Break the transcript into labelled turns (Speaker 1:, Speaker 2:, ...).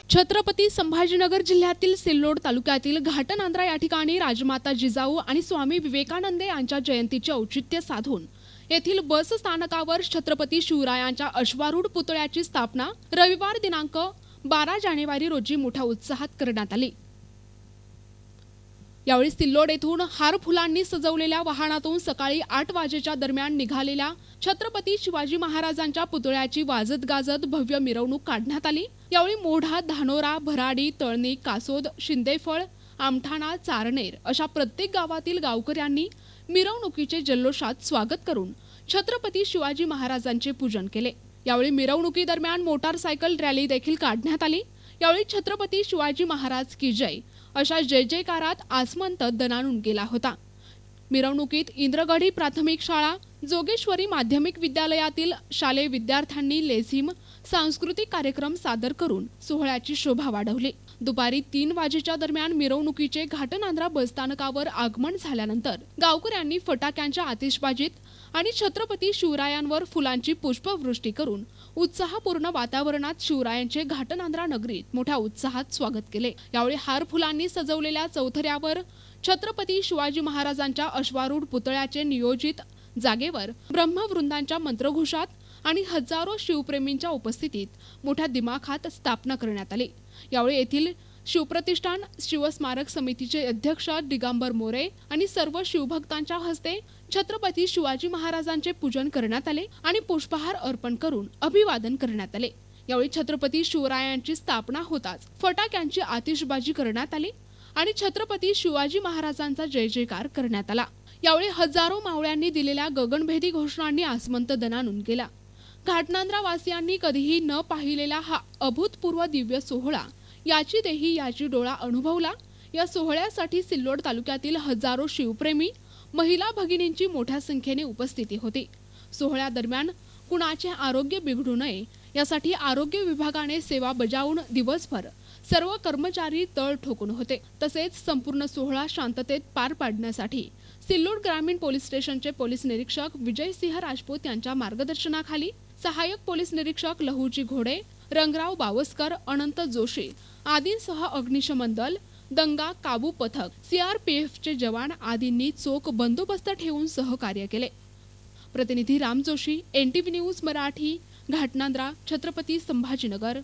Speaker 1: छत्रपती संभाजीनगर जिल्ह्यातील सिल्लोड तालुक्यातील घाटनांद्रा या ठिकाणी राजमाता जिजाऊ आणि स्वामी विवेकानंद यांच्या जयंतीचे औचित्य साधून येथील बस स्थानकावर छत्रपती शिवरायांच्या अश्वारूढ पुतळ्याची स्थापना रविवार दिनांक 12 जानेवारी रोजी मोठ्या उत्साहात करण्यात आली। यावेळी सिल्लोड येथून हार फुलांनी सजवलेल्या वाहनातून सकाळी 8 वाजेच्या दरम्यान निघालेल्या छत्रपती शिवाजी महाराजांच्या पुतळ्याची वाजत गाजत भव्य मिरवणूक काढण्यात आली। यावेळी मोढा, धानोरा, भराडी, तळणी, कासोद, शिंदेफळ, आमठाणा, चारनेर अशा प्रत्येक गावातील गावकऱ्यांनी मिरवणुकीचे जल्लोषात स्वागत करून छत्रपती शिवाजी महाराजांचे पूजन केले। यावेळी मिरवणुकीदरम्यान मोटारसायकल रॅली देखील काढण्यात आली। यावेळी छत्रपती शिवाजी महाराज की जय अशा जय जयकारात आसमंत दणाणून गेला होता। मिरवणुकीत इंद्रगढी प्राथमिक शाळा, जोगेश्वरी माध्यमिक विद्यालयातील शालेय विद्यार्थ्यांनी लेझिम सांस्कृतिक कार्यक्रम सादर करून सोहळ्याची शोभा वाढवली। दुपारी 3 वाजेच्या दरम्यान मिरवणुकीचे घाटनांद्रा बसस्थानकावर आगमन झाल्यानंतर गावकऱ्यांनी फटाक्यांच्या आतिषबाजीत आणि छत्रपती शिवरायांवर फुलांची पुष्पवृष्टी करून उत्साहपूर्ण वातावरणात शिवरायांचे घाटनांद्रा नगरीत मोठ्या उत्साहात स्वागत केले। यावेळी हार फुलांनी सजवलेल्या चौथऱ्यावर छत्रपती शिवाजी महाराजांच्या अश्वारूढ पुतळ्याचे नियोजित जागेवर ब्रह्मवृंदांच्या मंत्रघोषात आणि हजारो शिवप्रेमींच्या उपस्थितीत मोठ्या दिमाखात स्थापना करण्यात आली। यावेळी येथील शिवप्रतिष्ठान शिवस्मारक समितीचे अध्यक्ष दिगंबर मोरे आणि सर्व शिवभक्तांच्या हस्ते छत्रपती शिवाजी महाराजांचे पूजन करण्यात आले आणि पुष्पहार अर्पण करून अभिवादन करण्यात आले। यावेळी छत्रपती शिवरायांची स्थापना होताच फटाक्यांची आतिषबाजी करण्यात आली आणि छत्रपती शिवाजी महाराजांचा जय जयकार करण्यात आला। यावेळी हजारो मावळ्यांनी दिलेल्या गगनभेदी घोषणांनी आसमंत दणाणून गेला। घाटनांद्रा वासियांनी कधीही न पाहिलेला हा अभूतपूर्व दिव्य सोहळा याची देही याची डोळा अनुभवला। या सोहळ्यासाठी सिल्लोड तालुक्यातील हजारो शिवप्रेमी महिला भगिनींची मोठ्या संख्येने उपस्थिती होती। सोहळ्यादरम्यान कुणाचे आरोग्य बिघडू नये यासाठी आरोग्य विभागाने सेवा बजावून दिवसभर सर्व कर्मचारी तळ ठोकून होते। तसेच संपूर्ण सोहळा शांततेत पार पाडण्यासाठी सिल्लोड ग्रामीण पोलीस स्टेशनचे पोलीस निरीक्षक विजयसिंह राजपूत यांच्या मार्गदर्शनाखाली सहाय्यक पोलीस निरीक्षक लहुजी घोडे, रंगराव बावस्कर, अनंत जोशी आदींसह अग्निशमन दल, दंगा काबू पथक, सीआरपीएफचे जवान आदींनी चोख बंदोबस्त ठेवून सहकार्य केले। प्रतिनिधी राम जोशी, NTV न्यूज मराठी, घाटनांद्रा, छत्रपती संभाजीनगर।